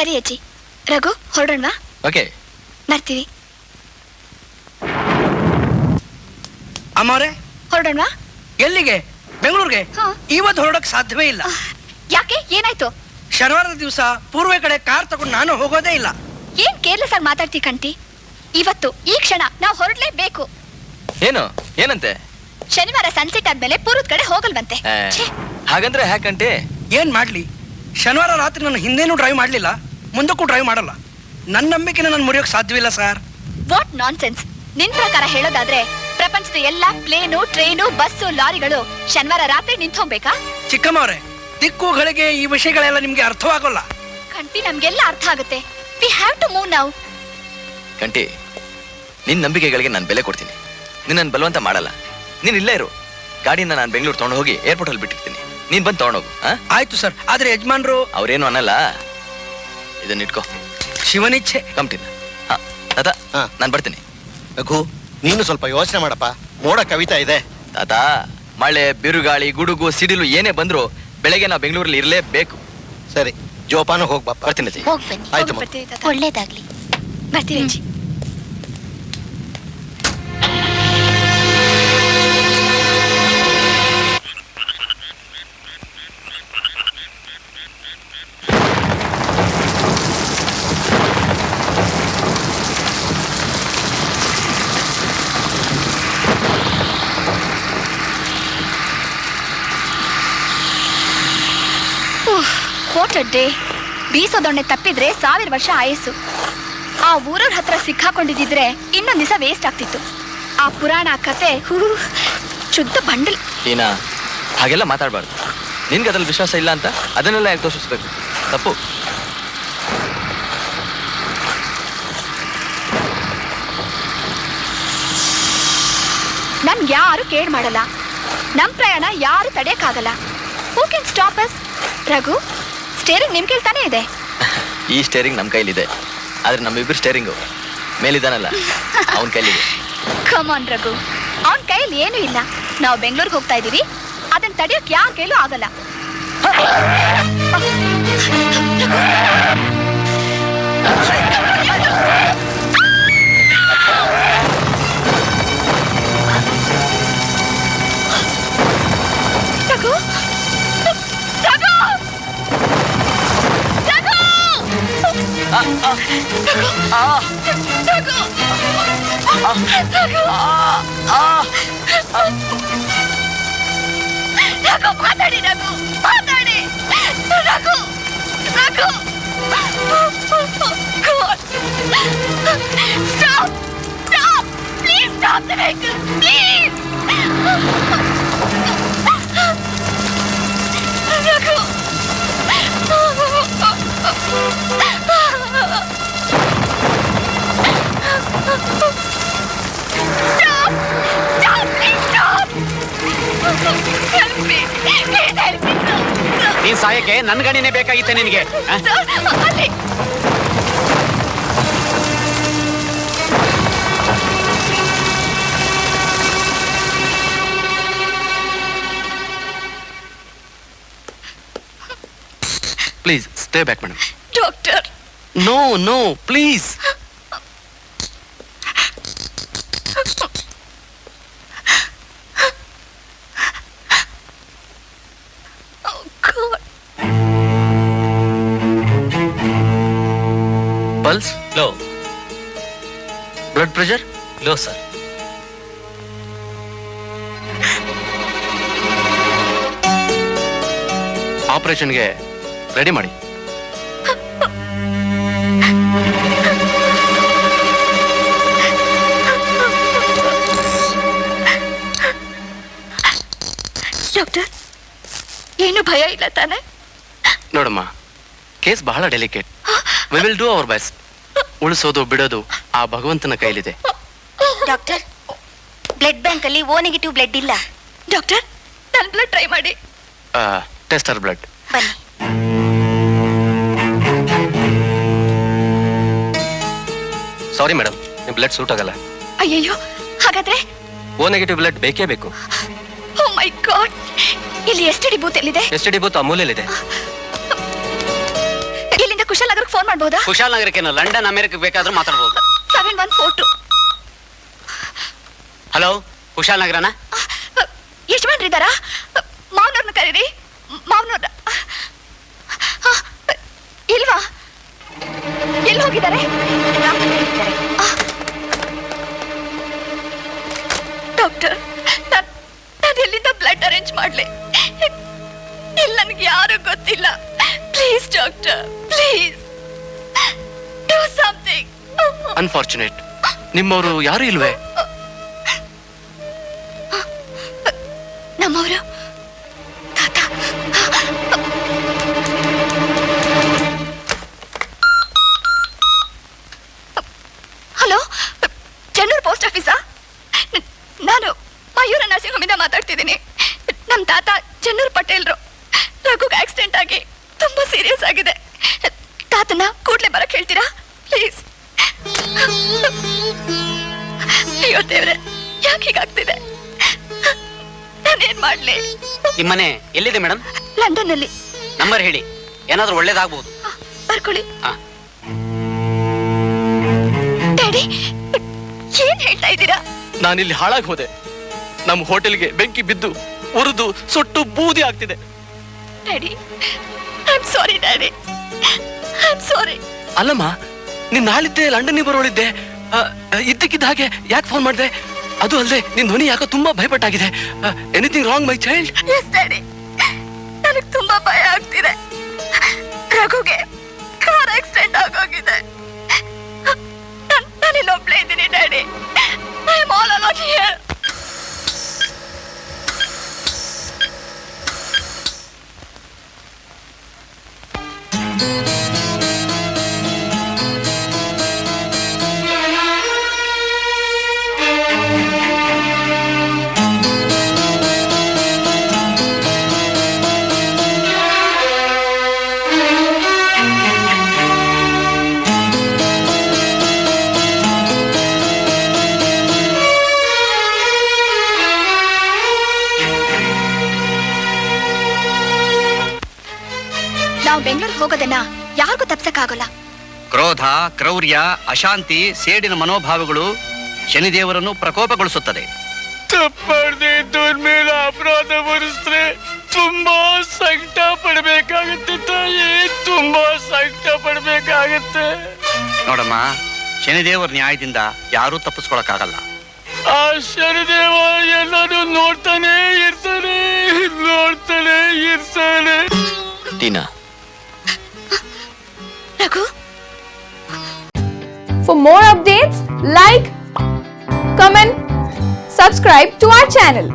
ಸರಿ ಅಜ್ಜಿ. ರಘು ಹೊರಡೋಣ. ಓಕೆ, ಬರ್ತೀವಿ. ಅಮ್ಮವ್ರೆ ಹೊರಡೋಣ. ಎಲ್ಲಿಗೆ? ಬೆಂಗಳೂರಿಗೆ? ಇವತ್ತು ಹೊರಡಕ್ ಸಾಧ್ಯವೇ ಇಲ್ಲ. ಯಾಕೆ? ಏನಾಯ್ತು? ಶನಿವಾರದ ದಿವಸ ಪೂರ್ವ ಕಡೆ ಕಾರ್ ತಗೊಂಡು ನಾನು ಹೋಗೋದೇ ಇಲ್ಲ. ಏನ್ ಕೇರ್ಲೆಸ್ ಆಗಿ ಮಾತಾಡ್ತಿ ಕಂಟಿ? ಇವತ್ತು ಈ ಕ್ಷಣ ನಾವು ಹೊರಡ್ಲೇಬೇಕು. ಏನು ಏನಂತೆ? ಶನಿವಾರ ಸನ್ಸೆಟ್ ಆದ್ಮೇಲೆ ಪೂರ್ವದ ಕಡೆ ಹೋಗಲ್ವಂತೆ. ಹಾಗಂದ್ರೆ ಹ್ಯಾಕಂಟಿ? ಏನ್ ಮಾಡ್ಲಿ, ಶನಿವಾರ ರಾತ್ರಿ ನಾನು ಹಿಂದೇನೂ ಡ್ರೈವ್ ಮಾಡ್ಲಿಲ್ಲ, ಮುಂದಕ್ಕೂ ಡ್ರೈವ್ ಮಾಡಲ್ಲ. ನನ್ನ ನಂಬಿಕೆನ ನಾನು ಮುರಿಯೋಕ್ ಸಾಧ್ಯವಿಲ್ಲ ಸರ್. What non sense. ನಿನ್ ಪ್ರಕಾರ ಹೇಳೋದಾದ್ರೆ ಪ್ರಪಂಚದ ಎಲ್ಲಾ ಪ್ಲೇನು, ಟ್ರೈನು, ಬಸ್ಸು, ಲಾರಿಗಳು ಶನಿವಾರ ರಾತ್ರಿ ನಿಂತು ಹೋಗ್ಬೇಕಾ? ಚಿಕ್ಕಮ್ಮವ್ರೆ, ದಿಕ್ಕುಗಳಿಗೆ ಈ ವಿಷಯಗಳೆಲ್ಲ ನಿಮ್ಗೆ ಅರ್ಥವಾಗಲ್ಲ. ಕಂಟಿ, ನಮ್ಗೆಲ್ಲ ಅರ್ಥ ಆಗುತ್ತೆ. We have to move now. Kanti, ನಿನ್ ನಂಬಿಕೆಗಳಿಗೆ ನಾನು ಬೆಲೆ ಕೊಡ್ತೀನಿ. ನಿನ್ನ ಬಲವಂತ ಮಾಡಲ್ಲ. ನೀನ್ ಇಲ್ಲೇ ಇರು. ಗಾಡಿನ ನಾನು ಬೆಂಗಳೂರು ತಗೊಂಡು ಹೋಗಿ ಏರ್ಪೋರ್ಟ್ ಅಲ್ಲಿ ಬಿಟ್ಟಿರ್ತೀನಿ. ನೀನ್ ಬಂದು ತಗೊಂಡೋಗು. ಆಯ್ತು ಸರ್. ಆದ್ರೆ ಯಜಮಾನ್ರು ಅವ್ರೇನು ಅನ್ನಲ್ಲ. ಇದನ್ನ ಇಟ್ಕೋ. ಶಿವನಿಚ್ಛೆ. ಕಂಪ್ಟಿನ ತಾತ, ನಾನು ಬರ್ತೀನಿ. ರಘು, ನೀನು ಸ್ವಲ್ಪ ಯೋಚನೆ ಮಾಡಪ್ಪ. ಮೋಡ ಕವಿತಾ ಇದೆ. ತಾತ, ಮಳೆ, ಬಿರುಗಾಳಿ, ಗುಡುಗು, ಸಿಡಿಲು ಏನೇ ಬಂದ್ರು ಬೆಳಗ್ಗೆ ನಾವು ಬೆಂಗಳೂರಲ್ಲಿ ಇರಲೇಬೇಕು. ಸರಿ, ಜೋಪಾನ ಹೋಗ್ಬಾ. ಬರ್ತೀನಿ ಅಜ್ಜಿ. ಹೋಗ್ಬನ್ನಿ. ಆಯ್ತು, ಒಳ್ಳೇದಾಗ್ಲಿ. ಬರ್ತೀವಿ ಅಜ್ಜಿ. What a day. ಬೀಸೋದೊಣ್ಣೆ ತಪ್ಪಿದ್ರೆ 1000 ವರ್ಷ ಆಯಸ್ಸು. ಆ ಊರವ್ರ ಹತ್ರ ಸಿಕ್ಕಾಕೊಂಡಿದ್ರೆ ಇನ್ನೊಂದ್ ದಿವಸ ವೇಸ್ಟ್ ಆಗ್ತಿತ್ತು. ಆ ಪುರಾಣ ಕತೆ ಶುದ್ಧ ಬಂಡಲ್. ಏನಾ ಹಾಗೆಲ್ಲ ಮಾತಾಡಬಾರ್ದು. ನಿನ್ಗೆ ಅದ್ರಲ್ಲಿ ವಿಶ್ವಾಸ ಇಲ್ಲ ಅಂತ ಅದನ್ನೆಲ್ಲ ಯಾಕೆ ತೋರಿಸ್ಬೇಕು? ತಪ್ಪು. ನನ್ ಯಾರು ಕೇಳ್ ಮಾಡಲ್ಲ. ನಮ್ ಪ್ರಯಾಣ ಯಾರು ತಡೆಯಕ್ಕಾಗಲ್ಲ. Who can stop us? Raghu, steering ನಿಮ್ ಕೇಳ್ತಾನೆ ಇದೆ. ಈ ಸ್ಟೇರಿಂಗ್ ನಮ್ ಕೈಲಿದೆ, ಆದ್ರೆ ನಮ್ಮಿಬ್ರು ಸ್ಟೇರಿಂಗು ಮೇಲಿದ್ದಾನಲ್ಲ ಅವನ್ ಕೈಲಿದೆ. ಕಮ್ ಆನ್ ರಘು, ಅವನ್ ಕೈಯಲ್ಲಿ ಏನು ಇಲ್ಲ. ನಾವು ಬೆಂಗಳೂರಿಗೆ ಹೋಗ್ತಾ ಇದೀವಿ. ಅದನ್ನ ತಡೆಯೋಕ್ ಯಾರ ಕೈಲೂ ಆಗಲ್ಲ. ರಘು, ರಘು, ರಘು, ಮಾತಾಡಿ ರಘು, ಮಾತಾಡಿ Raghu, Raghu. Stop, stop, please stop the vehicle, please. Raghu, stop, stop, please stop. Help me, please help me. ನೀನ್ ಸಾಯಕ್ಕೆ ನನ್ ಗಾಡಿನೇ ಬೇಕಾಗಿತ್ತೆ ನಿನಗೆ? ಅಲ್ಲಿ please stay back madam. Doctor. No no please. Pulse low. Blood pressure low sir. ಆಪರೇಷನ್ಗೆ ರೆಡಿ ಮಾಡಿ. Doctor, ಏನು ಭಯ ಇಲ್ಲ ತಾನೆ? ನೋಡಮ್ಮ, ಕೇಸ್ ಬಹಳ delicate. We will do our best. ಉಳಿಸೋದು ಬಿಡೋದು ಆ ಭಗವಂತನ ಕೈಲಿದೆ. ಡಾಕ್ಟರ್, ಬ್ಲಡ್ ಬ್ಯಾಂಕ್ ಅಲ್ಲಿ ಓ ನೆಗೆಟಿವ್ ಬ್ಲಡ್ ಇಲ್ಲ. ಡಾಕ್ಟರ್, ನನ್ನ ಬ್ಲಡ್ ಟ್ರೈ ಮಾಡಿ. Test our blood. ಬನ್ನಿ. ಸಾರಿ ಮೇಡಮ್, ನಿಮ್ಮ ಬ್ಲಡ್ ಸೂಟ್ ಆಗಲ್ಲ. ಅಯ್ಯಯ್ಯೋ, ಹಾಗಾದ್ರೆ ಓ ನೆಗೆಟಿವ್ ಬ್ಲಡ್ ಬೇಕೇ ಬೇಕು. ಓ ಮೈ ಗಾಡ್. ಇಲ್ಲಿ ಎಸ್ಟಿಡಿ ಬೂತ್ ಎಲ್ಲಿದೆ? ಎಸ್ಟಿಡಿ ಬೂತ್ ಅಮೂಲ್ಯಲ್ಲಿದೆ. ಇಲ್ಲಿಂದ ಕುಶಾಲನಗರಕ್ಕೆ ಫೋನ್ ಮಾಡ್ಬೋದಾ? ಕುಶಾಲನಗರಕ್ಕೇನು, ಲಂಡನ್ ಅಮೆರಿಕ ಬೇಕಾದ್ರೂ ಮಾತಾಡ್ಬೋದು. 7142. ಹಲೋ, ಕುಶಾಲನಗರನ? ಯಜಮಾನ್ರಿದ್ದಾರಾ? ಮಾವನವ್ರನ್ನ ಕರೀರಿ. ಮಾವನವ್ರ ಇಲ್ವಾ? ಎಲ್ಲಿ ಹೋಗಿದ್ದಾರೆ? ಡಾಕ್ಟರ್, ನಾನು ಎಲ್ಲಿಂದ ಬ್ಲಡ್ ಅರೇಂಜ್ ಮಾಡ್ಲಿ? ಇಲ್ಲಿ ನನಗೆ ಯಾರು ಗೊತ್ತಿಲ್ಲ. Please doctor, please do something. Unfortunate, ನಿಮ್ಮವರು ಯಾರು ಇಲ್ವೇ? ನಮ್ಮವರು ತಾತ. ಹಲೋ, ಚೆನ್ನೂರು ಪೋಸ್ಟ್ ಆಫೀಸಾ? ನಾನು ಮಯೂರ ನರ್ಸಿಂಗ್ ಹೋಮಿಂದ ಮಾತಾಡ್ತಿದ್ದೀನಿ. ನಮ್ಮ ತಾತ ಚೆನ್ನೂರು ಪಟೇಲ್ರು. ರಘುಗೆ ಆಕ್ಸಿಡೆಂಟ್ ಆಗಿ ತುಂಬಾ ಸೀರಿಯಸ್ ಆಗಿದೆ. ತಾತನ ಕೂಡ್ಲೆ ಬರಕ್ ಹೇಳ್ತೀರಾ ಪ್ಲೀಸ್? ಅಯ್ಯೋ ದೇವ್ರೆ, ಯಾಕೆ ಹೀಗಾಗ್ತಿದೆ? ನಾನೇನ್ ಮಾಡ್ಲಿ? ನಿಮ್ಮನೆ ಎಲ್ಲಿದೆ ಮೇಡಮ್? ಲಂಡನ್ ನಲ್ಲಿ. ನಂಬರ್ ಹೇಳಿ, ಏನಾದ್ರೂ ಒಳ್ಳೇದಾಗ್ಬೋದು. ಬರ್ಕೊಳ್ಳಿ. ಹಾ. ಡ್ಯಾಡಿ, ಏನ್ ಹೇಳ್ತಾ ಇದ್ದೀರಾ? ನಾನಿಲ್ಲಿ ಹಾಳಾಗಿ ಹೋದೆ. ನಮ್ಮ ಹೋಟೆಲ್ಗೆ ಬೆಂಕಿ ಬಿದ್ದು ಉರಿದು ಸುಟ್ಟು ಬೂದಿ ಆಗ್ತಿದೆ. Daddy, I am sorry daddy, I am sorry. ಅಲ್ಲಮ್ಮ, ನೀನ್ ನಾಳಿದ್ದೆ ಲಂಡನ್ನಿಗೆ ಬರೋಳಿದ್ದೆ. ಇದ್ದಕ್ಕಿದ್ದ ಹಾಗೆ ಯಾಕೆ ಫೋನ್ ಮಾಡಿದೆ? ಅದು ಅಲ್ಲದೆ ನಿನ್ ಧ್ವನಿ ಯಾಕೋ ತುಂಬಾ ಭಯಪಟ್ಟಾಗಿದೆ. Anything wrong my child? Yes daddy, ನನಗೆ ತುಂಬಾ ಭಯ ಆಗ್ತಿದೆ. ರಘುಗೆ ಕಾರ್ ಆಕ್ಸಿಡೆಂಟ್ ಆಗೋಗಿದೆ. ನಾನಿಲ್ಲೊಬ್ಳೇ ಇದ್ದೀನಿ daddy. I am all alone here. ನಾವು ಬೆಂಗಳೂರಿಗೆ ಹೋಗೋದನ್ನ ಯಾರಿಗೂ ತಪ್ಸಕ್ಕಾಗಲ್ಲ. ಕ್ರೋಧ, ಕ್ರೌರ್ಯ, ಅಶಾಂತಿ, ಸೇಡಿನ ಮನೋಭಾವಗಳು ಶನಿದೇವರನ್ನು ಪ್ರಕೋಪಗೊಳಿಸುತ್ತದೆ. ತಪ್ಪದೆ ಇದ್ದವ್ರ ಮೇಲೆ ಅಪರಾಧ ಹೊರಿಸಿದ್ರೆ ತುಂಬಾ ಸಂಕಟ ಪಡ್ಬೇಕಾಗತ್ತೆ ತಾಯಿ, ತುಂಬಾ ಸಂಕಟ ಪಡ್ಬೇಕಾಗತ್ತೆ. ನೋಡಮ್ಮ, ಶನಿದೇವರ ನ್ಯಾಯದಿಂದ ಯಾರೂ ತಪ್ಪಿಸ್ಕೊಳಕ್ಕಾಗಲ್ಲ. ಆ ಶನಿದೇವ ಎಲ್ಲರೂ ನೋಡ್ತಾನೆ ಇರ್ತಾನೆ, ನೋಡ್ತಾನೆ ಇರ್ತಾನೆ. Tina, Raghu, For more updates, like, comment, subscribe to our channel.